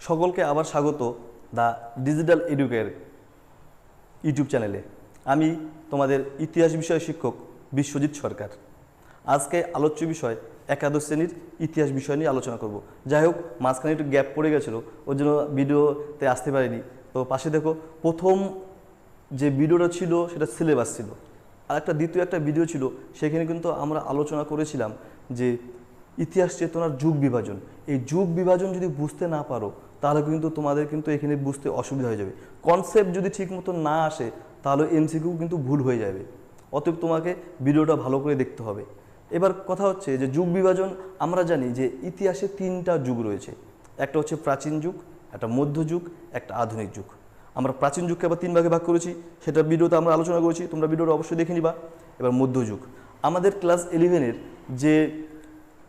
সকলকে আবার স্বাগত দ্য ডিজিটাল এডুকেয়ার ইউটিউব চ্যানেলে। আমি তোমাদের ইতিহাস বিষয় শিক্ষক বিশ্বজিৎ সরকার। আজকে আলোচ্য বিষয় একাদশ শ্রেণীর ইতিহাস বিষয় নিয়ে আলোচনা করব। যাই হোক, মাঝখানে একটু গ্যাপ পড়ে গেছিলো, ওর জন্য ভিডিওতে আসতে পারিনি। তো পাশে দেখো, প্রথম যে ভিডিওটা ছিল সেটা সিলেবাস ছিল, আর দ্বিতীয় একটা ভিডিও ছিল, সেখানে কিন্তু আমরা আলোচনা করেছিলাম যে ইতিহাস চেতনার যুগ বিভাজন। এই যুগ বিভাজন যদি বুঝতে না পারো তাহলে কিন্তু তোমাদের কিন্তু এখানে বুঝতে অসুবিধা হয়ে যাবে। কনসেপ্ট যদি ঠিক মতো না আসে তাহলে এমসিকিউ কিন্তু ভুল হয়ে যাবে। অতএব তোমাকে ভিডিওটা ভালো করে দেখতে হবে। এবার কথা হচ্ছে যে যুগ বিভাজন, আমরা জানি যে ইতিহাসে তিনটা যুগ রয়েছে। একটা হচ্ছে প্রাচীন যুগ, একটা মধ্যযুগ, একটা আধুনিক যুগ। আমরা প্রাচীন যুগকে আবার তিন ভাগে ভাগ করেছি, সেটা ভিডিওতে আমরা আলোচনা করেছি, তোমরা ভিডিওটা অবশ্যই দেখে নিবা। এবার মধ্যযুগ, আমাদের ক্লাস 11-এর যে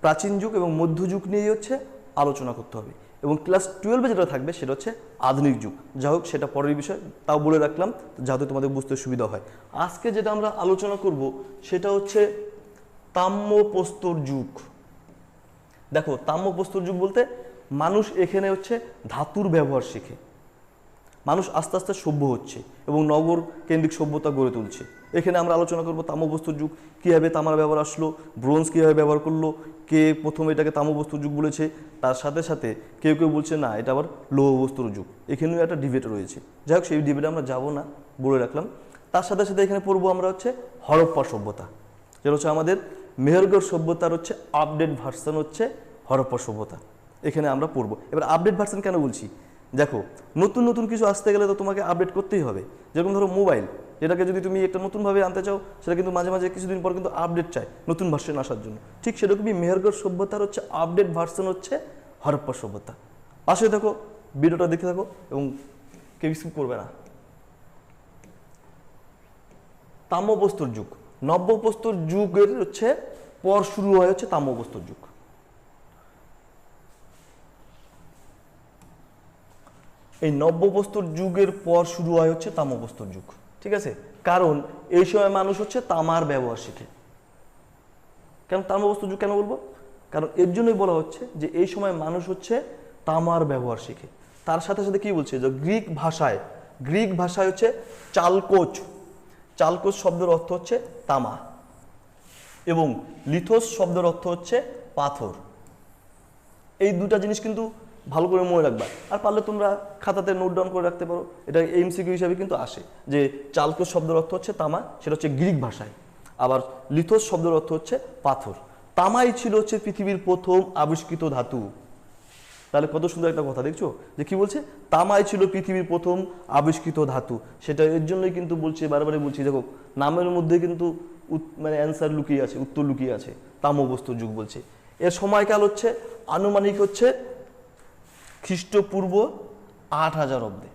প্রাচীন যুগ এবং মধ্যযুগ নিয়েই হচ্ছে আলোচনা করতে হবে, এবং ক্লাস 12-এ যেটা থাকবে সেটা হচ্ছে আধুনিক যুগ। যাই হোক, সেটা পরের বিষয়, তাও বলে রাখলাম যাতে তোমাদের বুঝতে সুবিধা হয়। আজকে যেটা আমরা আলোচনা করব সেটা হচ্ছে তাম্রপ্রস্তর যুগ। দেখো, তাম্রপ্রস্তর যুগ বলতে মানুষ এখানে হচ্ছে ধাতুর ব্যবহার শিখে, মানুষ আস্তে আস্তে সভ্য হচ্ছে এবং নগর কেন্দ্রিক সভ্যতা গড়ে তুলছে। এখানে আমরা আলোচনা করব তাম্রপ্রস্তর যুগ, কীভাবে তামার ব্যবহার আসলো, ব্রোঞ্জ কীভাবে ব্যবহার করলো, কে প্রথমে এটাকে তাম্রপ্রস্তর যুগ বলেছে, তার সাথে সাথে কেউ কেউ বলছে না এটা আবার লৌহ বস্তুর যুগ। এখানেও একটা ডিবেট রয়েছে। যাই হোক, সেই ডিবেটে আমরা যাব না, বলে রাখলাম। তার সাথে সাথে এখানে পড়বো আমরা হচ্ছে হরপ্পা সভ্যতা, যেটা হচ্ছে আমাদের মেহেরগড় সভ্যতার হচ্ছে আপডেট ভার্সন হচ্ছে হরপ্পা সভ্যতা। এখানে আমরা পড়বো। এবার আপডেট ভার্সন কেন বলছি, দেখো নতুন নতুন কিছু আসতে গেলে তো তোমাকে আপডেট করতেই হবে। যেরকম ধরো মোবাইল, যেটাকে যদি তুমি একটা নতুনভাবে আনতে চাও, সেটা কিন্তু মাঝে মাঝে কিছুদিন পর কিন্তু আপডেট চায় নতুন ভার্সন আসার জন্য। ঠিক সেরকমই মেহেরগড় সভ্যতার হচ্ছে আপডেট ভার্সন হচ্ছে হরপ্পা সভ্যতা। পাশে দেখো, ভিডিওটা দেখতে থাকো এবং কেউ স্কিপ করবে না। তাম্রপ্রস্তর যুগ, নব্যপ্রস্তর যুগের হচ্ছে পর শুরু হয় হচ্ছে তাম্রপ্রস্তর যুগ। এই নব্যপ্রস্তর যুগের পর শুরু হয় হচ্ছে তাম্রপ্রস্তর যুগ, ঠিক আছে? কারণ এই সময় মানুষ হচ্ছে তামার ব্যবহার শিখে। কেন তাম্রপ্রস্তর যুগ কেন বলবো? কারণ এর জন্যই বলা হচ্ছে যে এই সময় মানুষ হচ্ছে তামার ব্যবহার শিখে। তার সাথে সাথে কি বলছে, যে গ্রিক ভাষায় হচ্ছে চালকোচ শব্দের অর্থ হচ্ছে তামা, এবং লিথোস শব্দের অর্থ হচ্ছে পাথর। এই দুটা জিনিস কিন্তু ভালো করে মনে রাখবা, আর পারলে তোমরা খাতাতে নোট ডাউন করে রাখতে পারো। এটা এমসিকিউ হিসাবে কিন্তু আসে যে চালকোচ শব্দের অর্থ হচ্ছে তামা, সেটা হচ্ছে গ্রিক ভাষায়। আবার লিথোস শব্দের অর্থ হচ্ছে পাথর। তামাই ছিল হচ্ছে পৃথিবীর প্রথম আবিষ্কৃত ধাতু। তাহলে কত সুন্দর একটা কথা, দেখছো যে কি বলছে, তামাই ছিল পৃথিবীর প্রথম আবিষ্কৃত ধাতু। সেটা এর জন্যই কিন্তু বলছে, বারবারই বলছি, দেখো নামের মধ্যে কিন্তু মানে অ্যান্সার লুকিয়ে আছে, উত্তর লুকিয়ে আছে। তাম্রপ্রস্তর যুগ বলছে। এর সময়কাল হচ্ছে আনুমানিক হচ্ছে খ্রিস্টপূর্ব 8000 অব্দে।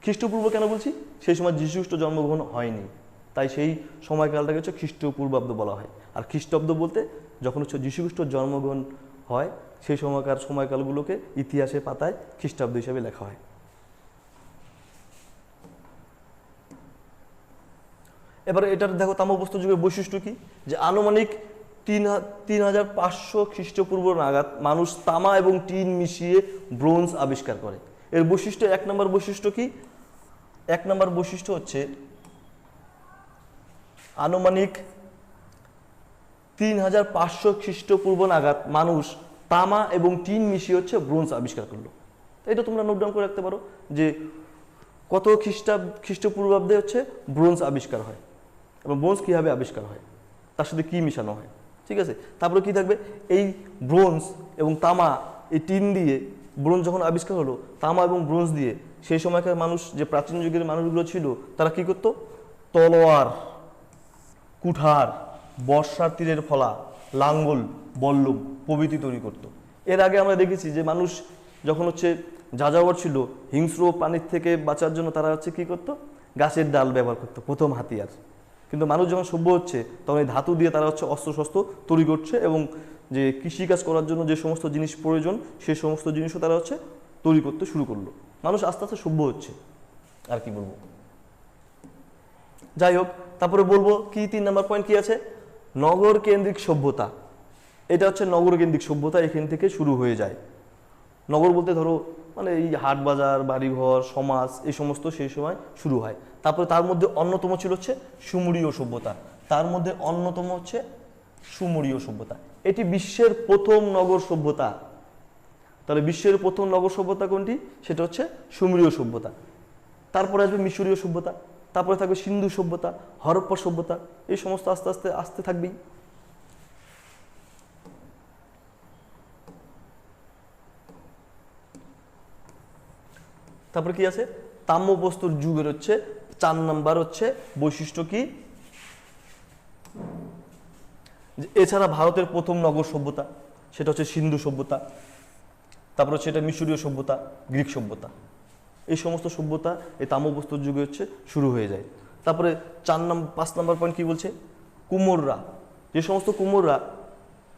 খ্রিস্টপূর্ব কেন বলছি, সেই সময় যীশুখ্রিস্ট জন্মগ্রহণ হয়নি, তাই সেই সময়কালটাকে হচ্ছে খ্রিস্টপূর্বাব্দ বলা হয়। আর খ্রিস্টাব্দ বলতে যখন হচ্ছে যীশুখ্রিস্ট জন্মগ্রহণ হয়, সেই সময়কালগুলোকে ইতিহাসের পাতায় খ্রিস্টাব্দ হিসাবে লেখা হয়। এবার এটার দেখো তাম্রপ্রস্তর যুগের বৈশিষ্ট্য কি, যে আনুমানিক 3500 খ্রিস্টপূর্ব নাগাদ মানুষ তামা এবং টিন মিশিয়ে ব্রোঞ্জ আবিষ্কার করে। এর বৈশিষ্ট্য, এক নম্বর বৈশিষ্ট্য কি, এক নম্বর বৈশিষ্ট্য হচ্ছে আনুমানিক 3500 খ্রিস্টপূর্ব নাগাদ মানুষ তামা এবং টিন মিশিয়ে হচ্ছে ব্রোঞ্জ আবিষ্কার করলো। এটা তোমরা নোট ডাউন করে রাখতে পারো যে কত খ্রিস্টপূর্বাব্দে হচ্ছে ব্রোঞ্জ আবিষ্কার হয় এবং ব্রোঞ্জ কীভাবে আবিষ্কার হয়, তার সাথে কী মিশানো হয়, ঠিক আছে? তারপরে কি থাকবে, এই ব্রোঞ্জ এবং তামা, এই টিন দিয়ে ব্রোঞ্জ যখন আবিষ্কার হলো, তামা এবং ব্রোঞ্জ দিয়ে সেই সময়কার মানুষ, যে প্রাচীন যুগের মানুষগুলো ছিল, তারা কি করতো, তলোয়ার, কুঠার, বর্ষার তীরের ফলা, লাঙ্গল, বল্লম প্রভৃতি তৈরি করত। এর আগে আমরা দেখেছি যে মানুষ যখন হচ্ছে যাযাবর ছিল, হিংস্র প্রাণীর থেকে বাঁচার জন্য তারা হচ্ছে কি করতো, গাছের ডাল ব্যবহার করতো প্রথম হাতিয়ার। কিন্তু মানুষ যখন সভ্য হচ্ছে, তখন এই ধাতু দিয়ে তারা হচ্ছে অস্ত্রশস্ত্র তৈরি করছে, এবং যে কৃষিকাজ করার জন্য যে সমস্ত জিনিস প্রয়োজন, সেই সমস্ত জিনিসও তারা হচ্ছে তৈরি করতে শুরু করলো। মানুষ আস্তে আস্তে সভ্য হচ্ছে, আর কি বলবো। যাই হোক, তারপরে বলবো কি, 3 নম্বর পয়েন্ট কি আছে, নগর কেন্দ্রিক সভ্যতা। এটা হচ্ছে নগর কেন্দ্রিক সভ্যতা, এখান থেকে শুরু হয়ে যায়। নগর বলতে ধরো মানে এই হাট বাজার, বাড়িঘর, সমাজ, এই সমস্ত সেই সময় শুরু হয়। তারপরে তার মধ্যে অন্যতম ছিল হচ্ছে সুমেরীয় সভ্যতা। তার মধ্যে অন্যতম হচ্ছে সুমেরীয় সভ্যতা। এটি বিশ্বের প্রথম নগর সভ্যতা। তাহলে বিশ্বের প্রথম নগর সভ্যতা কোনটি? সেটা হচ্ছে সুমেরীয় সভ্যতা। তারপরে আসবে মিশরীয় সভ্যতা, তারপরে থাকবে সিন্ধু সভ্যতা, হরপ্পা সভ্যতা, এই সমস্ত আস্তে আস্তে আসতে থাকবেই। তারপরে কি আছে? তাম্রপ্রস্তর যুগের হচ্ছে 4 নাম্বার হচ্ছে বৈশিষ্ট্য কি? এছাড়া ভারতের প্রথম নগর সভ্যতা সেটা হচ্ছে সিন্ধু সভ্যতা, তারপর হচ্ছে এটা মিশরীয় সভ্যতা, গ্রিক সভ্যতা, এই সমস্ত সভ্যতা এই তাম্রপ্রস্তর যুগে হচ্ছে শুরু হয়ে যায়। তারপরে 5 নাম্বার পয়েন্ট কি বলছে? কুমোররা, যে সমস্ত কুমোররা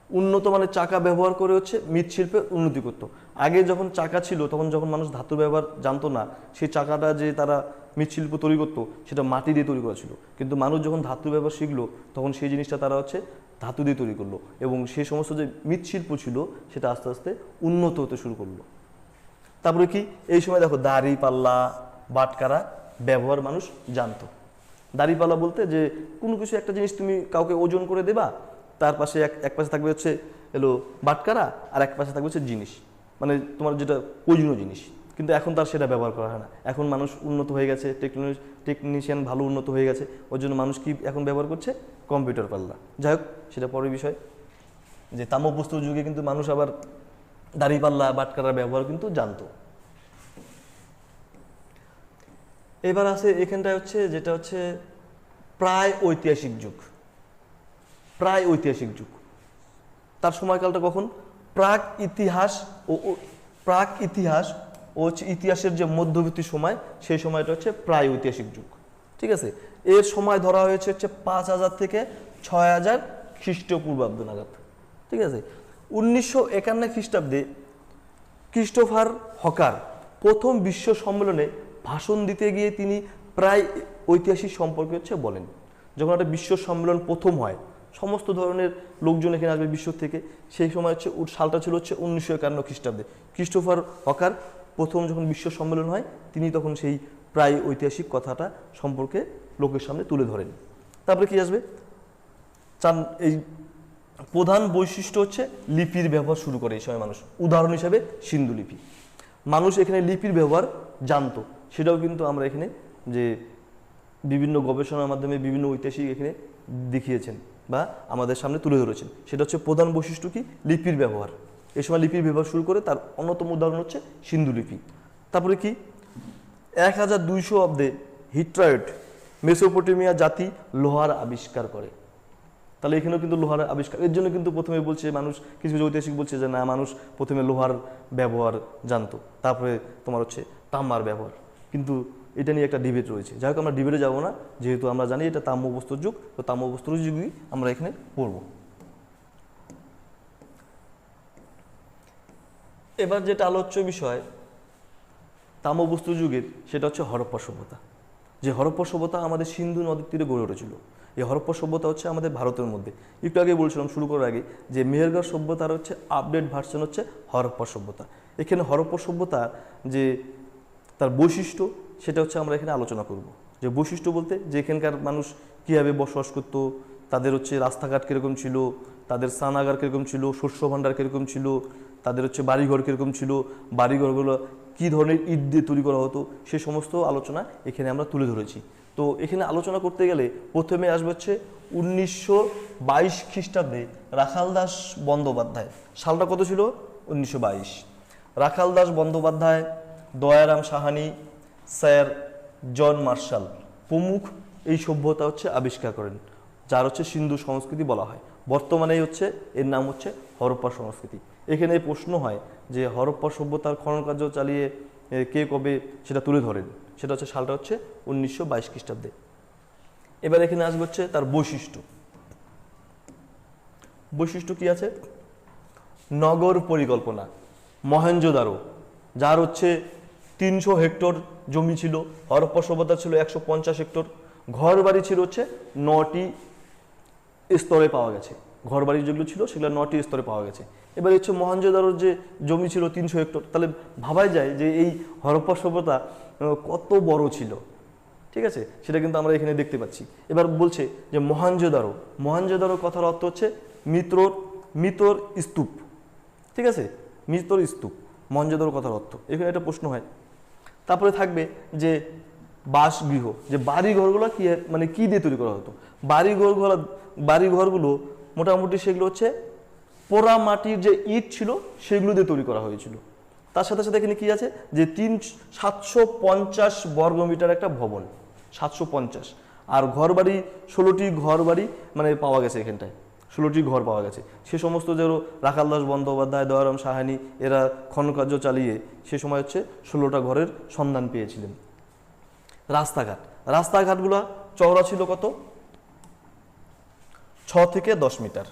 উন্নত মানের চাকা ব্যবহার করে হচ্ছে মৃৎশিল্পে উন্নতি করতো। আগে যখন চাকা ছিল, তখন যখন মানুষ ধাতুর ব্যবহার জানতো না, সেই চাকাটা যে তারা মৃৎশিল্প তৈরি করতো সেটা মাটি দিয়ে তৈরি করা ছিল। কিন্তু মানুষ যখন ধাতুর ব্যবহার শিখলো, তখন সেই জিনিসটা তারা হচ্ছে ধাতু দিয়ে তৈরি করলো, এবং সেই সমস্ত যে মৃৎশিল্প ছিল সেটা আস্তে আস্তে উন্নত হতে শুরু করলো। তারপরে কি? এই সময় দেখো দাড়ি পাল্লা, বাটকারা ব্যবহার মানুষ জানতো। দাড়ি পাল্লা বলতে যে কোনো কিছু একটা জিনিস তুমি কাউকে ওজন করে দেবা, তার পাশে এক পাশে থাকবে হচ্ছে বাটকারা, আর এক পাশে থাকবে হচ্ছে জিনিস, মানে তোমার যেটা প্রয়োজনীয় জিনিস। কিন্তু এখন তার সেটা ব্যবহার করা হয় না। এখন মানুষ উন্নত হয়ে গেছে, টেকনিশিয়ান ভালো উন্নত হয়ে গেছে, ওর জন্য মানুষ কি এখন ব্যবহার করছে? কম্পিউটার পাল্লা। যাই হোক, সেটা পরের বিষয়। যে তাম্রপ্রস্তর যুগে কিন্তু মানুষ আবার দাড়িপাল্লা, বাটকারার ব্যবহার কিন্তু জানতো। এবার আছে এখানটায় হচ্ছে যেটা হচ্ছে প্রায় ঐতিহাসিক যুগ। প্রায় ঐতিহাসিক যুগ, তার সময়কালটা কখন? প্রাক ইতিহাস ও হচ্ছে ইতিহাসের যে মধ্যবর্তী সময়, সেই সময়টা হচ্ছে প্রায় ঐতিহাসিক যুগ। ঠিক আছে, এর সময় ধরা হয়েছে হচ্ছে 5000 থেকে 6000 খ্রিস্টপূর্বাব্দ নাগাদ। ঠিক আছে, 1951 খ্রিস্টাব্দে ক্রিস্টোফার হকার প্রথম বিশ্ব সম্মেলনে ভাষণ দিতে গিয়ে তিনি প্রায় ঐতিহাসিক সম্পর্কে হচ্ছে বলেন। যখন একটা বিশ্ব সম্মেলন প্রথম হয়, সমস্ত ধরনের লোকজন এখানে আসবে বিশ্ব থেকে, সেই সময় হচ্ছে সালটা ছিল হচ্ছে 1951 খ্রিস্টাব্দে। ক্রিস্টোফার হকার প্রথম যখন বিশ্ব সম্মেলন হয়, তিনি তখন সেই প্রায় ঐতিহাসিক কথাটা সম্পর্কে লোকের সামনে তুলে ধরেন। তারপরে কি আসবে? এই প্রধান বৈশিষ্ট্য হচ্ছে লিপির ব্যবহার শুরু করে এই সময় মানুষ। উদাহরণ হিসাবে সিন্ধু লিপি। মানুষ এখানে লিপির ব্যবহার জানতো, সেটাও কিন্তু আমরা এখানে যে বিভিন্ন গবেষণার মাধ্যমে বিভিন্ন ঐতিহাসিক এখানে দেখিয়েছেন বা আমাদের সামনে তুলে ধরেছেন। সেটা হচ্ছে প্রধান বৈশিষ্ট্য কি? লিপির ব্যবহার। এই সময় লিপির ব্যবহার শুরু করে, তার অন্যতম উদাহরণ হচ্ছে সিন্ধু লিপি। তারপরে কি? 1200 অব্দে হিট্রাইট মেসোপটেমিয়া জাতি লোহার আবিষ্কার করে। তাহলে এখানেও কিন্তু লোহার আবিষ্কার। এর জন্য কিন্তু প্রথমে বলছে মানুষ, কিছু কিছু ঐতিহাসিক বলছে যে না, মানুষ প্রথমে লোহার ব্যবহার জানতো, তারপরে তোমার হচ্ছে তামার ব্যবহার। কিন্তু এটা নিয়ে একটা ডিবেট রয়েছে। যাই হোক, আমরা ডিবেটে যাবো না, যেহেতু আমরা জানি এটা তাম্রপ্রস্তর যুগ, তো তাম্রপ্রস্তর যুগই আমরা এখানে পড়ব। এবার যেটা আলোচ্য বিষয় তাম্রপ্রস্তর যুগের, সেটা হচ্ছে হরপ্পা সভ্যতা। যে হরপ্পা সভ্যতা আমাদের সিন্ধু নদীর তীরে গড়ে উঠেছিল। এই হরপ্পা সভ্যতা হচ্ছে আমাদের ভারতের মধ্যে। একটু আগে বলছিলাম শুরু করার আগে যে মেহেরগড় সভ্যতার হচ্ছে আপডেট ভার্সন হচ্ছে হরপ্পা সভ্যতা। এখানে হরপ্পা সভ্যতা যে তার বৈশিষ্ট্য, সেটা হচ্ছে আমরা এখানে আলোচনা করব। যে বৈশিষ্ট্য বলতে যে এখানকার মানুষ কীভাবে বসবাস করতো, তাদের হচ্ছে রাস্তাঘাট কীরকম ছিল, তাদের স্নানাগার কীরকম ছিল, শস্য ভাণ্ডার কীরকম ছিল, তাদের হচ্ছে বাড়িঘর কীরকম ছিল, বাড়িঘরগুলো কী ধরনের ইট দিয়ে তৈরি করা হতো, সে সমস্ত আলোচনা এখানে আমরা তুলে ধরেছি। তো এখানে আলোচনা করতে গেলে প্রথমে আসবে হচ্ছে 1922 খ্রিস্টাব্দে রাখালদাস বন্দ্যোপাধ্যায়। সালটা কত ছিল? 1922। Rakhaldas Bandyopadhyay, Dayaram Sahni, sir John Marshall প্রমুখ এই সভ্যতা হচ্ছে আবিষ্কার করেন, যার হচ্ছে সিন্ধু সংস্কৃতি বলা হয়। বর্তমানে হচ্ছে এর নাম হচ্ছে হরপ্পা সংস্কৃতি। এখানে প্রশ্ন হয় যে হরপ্পা সভ্যতার খনন কার্য চালিয়ে কে কবে সেটা তুলে ধরেন। সেটা হচ্ছে সালটা হচ্ছে 1922 খ্রিস্টাব্দে। এবার এখানে আসবে হচ্ছে তার বৈশিষ্ট্য। বৈশিষ্ট্য কি আছে? নগর পরিকল্পনা। মহেঞ্জোদারো, যার হচ্ছে 300 হেক্টর জমি ছিল, হরপ্পা সভ্যতা ছিল 150 হেক্টর। ঘর বাড়ি ছিল হচ্ছে 9টি স্তরে পাওয়া গেছে। ঘর বাড়ি যেগুলো ছিল সেগুলো 9টি স্তরে পাওয়া গেছে। এবার হচ্ছে মহেঞ্জোদারোর যে জমি ছিল 300 হেক্টর, তাহলে ভাবাই যায় যে এই হরপ্পা সভ্যতা কত বড় ছিল। ঠিক আছে, সেটা কিন্তু আমরা এখানে দেখতে পাচ্ছি। এবার বলছে যে মহেঞ্জোদারো কথার অর্থ হচ্ছে মৃতর স্তূপ। ঠিক আছে, মৃতর স্তূপ মহেঞ্জোদারো কথার অর্থ, এখানে একটা প্রশ্ন হয়। তারপরে থাকবে যে বাসগৃহ, যে বাড়ি ঘরগুলো কি মানে কি দিয়ে তৈরি করা হতো। বাড়ি ঘরগুলো মোটামুটি সেগুলো হচ্ছে পোড়া মাটির যে ইট ছিল সেগুলো দিয়ে তৈরি করা হয়েছিল। তার সাথে সাথে এখানে কি আছে যে 750 বর্গমিটার একটা ভবন, 750। আর ঘরবাড়ি 16টি ঘরবাড়ি মানে পাওয়া গেছে এখানটায়, 16টি ঘর পাওয়া গেছে। সে সমস্ত যে রাখালদাস বন্দ্যোপাধ্যায়, দয়ারাম সাহানি এরা খননকার্য চালিয়ে সে সময় হচ্ছে 16টা ঘরের সন্ধান পেয়েছিলেন। রাস্তাঘাটগুলো চওড়া ছিল কত, 6 থেকে 10 মিটার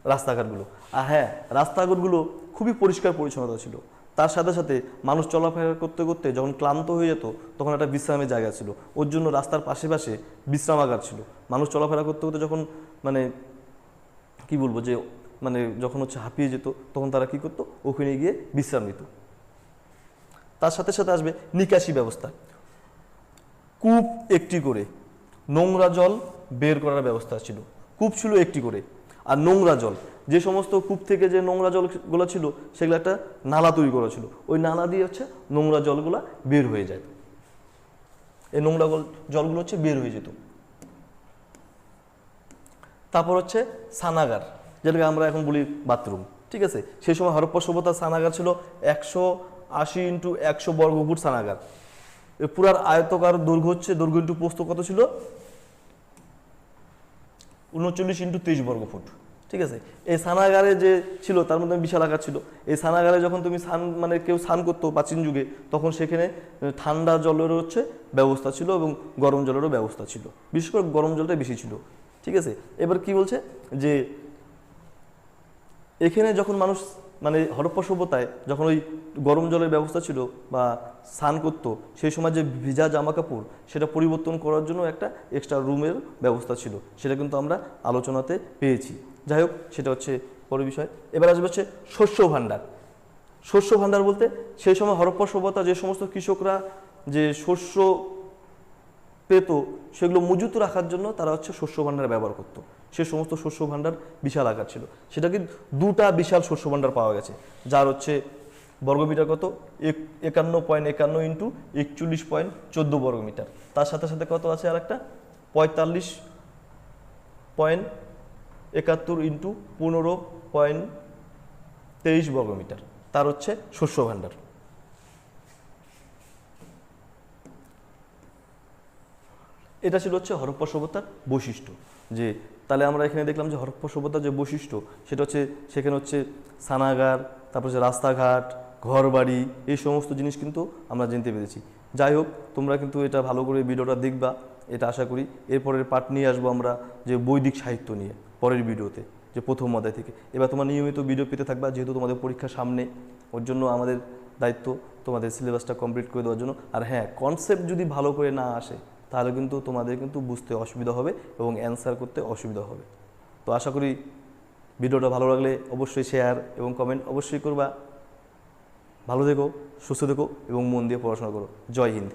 রাস্তাঘাটগুলো। আর হ্যাঁ, রাস্তাঘাটগুলো খুবই পরিষ্কার পরিচ্ছন্নতা ছিল। তার সাথে সাথে মানুষ চলাফেরা করতে করতে যখন ক্লান্ত হয়ে যেত তখন একটা বিশ্রামের জায়গা ছিল, ওর জন্য রাস্তার পাশে পাশে বিশ্রামাগার ছিল। মানুষ চলাফেরা করতে করতে যখন মানে কি বলবো যে মানে যখন হচ্ছে হাঁপিয়ে যেত তখন তারা কি করতো, ওখানে গিয়ে বিশ্রাম নিত। তার সাথে সাথে আসবে নিকাশি ব্যবস্থা। কূপ একটি করে, নোংরা জল বের করার ব্যবস্থা ছিল। কূপ ছিল একটি করে, আর নোংরা জল, যে সমস্ত কূপ থেকে যে নোংরা জলগুলো ছিল সেগুলো একটা নালা তৈরি করা ছিল, ওই নালা দিয়ে হচ্ছে নোংরা জলগুলো বের হয়ে যায়। এই নোংরা জলগুলো হচ্ছে বের হয়ে যেত। তারপর হচ্ছে স্নানাগার, যেটাকে আমরা এখন বলি বাথরুম। ঠিক আছে, সেই সময় হরপ্পা সভ্যতার স্নানাগার ছিল 180 × 100 বর্গফুট স্নানাগার। পুরার আয়তকার দৈর্ঘ্য হচ্ছে, দৈর্ঘ্য ইন্টু প্রস্থ কত ছিল, 39 × 23 বর্গফুট। ঠিক আছে, এই স্নানাগারে যে ছিল তার মধ্যে বিশাল আকার ছিল। এই স্নানাগারে যখন তুমি মানে কেউ স্নান করতো প্রাচীন যুগে, তখন সেখানে ঠান্ডা জলেরও হচ্ছে ব্যবস্থা ছিল এবং গরম জলেরও ব্যবস্থা ছিল, বিশেষ করে গরম জলটা বেশি ছিল। ঠিক আছে, এবার কি বলছে যে এখানে যখন মানুষ মানে হরপ্পা সভ্যতায় যখন ওই গরম জলের ব্যবস্থা ছিল বা স্নান করতো, সেই সময় যে ভিজা জামা কাপড় সেটা পরিবর্তন করার জন্য একটা এক্সট্রা রুমের ব্যবস্থা ছিল, সেটা কিন্তু আমরা আলোচনাতে পেয়েছি। যাই হোক, সেটা হচ্ছে পরের বিষয়। এবার আসবে হচ্ছে শস্য ভাণ্ডার। শস্য ভাণ্ডার বলতে সেই সময় হরপ্পা সভ্যতা যে সমস্ত কৃষকরা যে শস্য পেত সেগুলো মজুত রাখার জন্য তারা হচ্ছে শস্য ভাণ্ডার ব্যবহার করতো। সে সমস্ত শস্য ভাণ্ডার বিশাল আকার ছিল। সেটা কিন্তু 2টা বিশাল শস্য ভাণ্ডার পাওয়া গেছে, যার হচ্ছে বর্গমিটার কত 51.51 × 41.14 বর্গমিটার। তার সাথে সাথে কত আছে আর একটা 45.71 × 15.23 বর্গমিটার, তার হচ্ছে শস্য ভাণ্ডার। এটা ছিল হচ্ছে হরপ্পা সভ্যতার বৈশিষ্ট্য। যে তাহলে আমরা এখানে দেখলাম যে হরপ্পা সভ্যতার যে বৈশিষ্ট্য সেটা হচ্ছে সেখানে হচ্ছে স্নানাগার, তারপর হচ্ছে রাস্তাঘাট, ঘরবাড়ি, এই সমস্ত জিনিস কিন্তু আমরা জানতে পেরেছি। যাই হোক, তোমরা কিন্তু এটা ভালো করে ভিডিওটা দেখবা, এটা আশা করি। এরপরের পার্ট নিয়ে আসবো আমরা যে বৈদিক সাহিত্য নিয়ে পরের ভিডিওতে, যে প্রথম অধ্যায় থেকে। এবার তোমরা নিয়মিত ভিডিও পেতে থাকবা, যেহেতু তোমাদের পরীক্ষা সামনে, ওর জন্য আমাদের দায়িত্ব তোমাদের সিলেবাসটা কমপ্লিট করে দেওয়ার জন্য। আর হ্যাঁ, কনসেপ্ট যদি ভালো করে না আসে তাহলে কিন্তু তোমাদের কিন্তু বুঝতে অসুবিধা হবে এবং অ্যান্সার করতে অসুবিধা হবে। তো আশা করি ভিডিওটা ভালো লাগলে অবশ্যই শেয়ার এবং কমেন্ট অবশ্যই করবা। ভালো থেকো, সুস্থ থেকো এবং মন দিয়ে পড়াশোনা করো। জয় হিন্দ।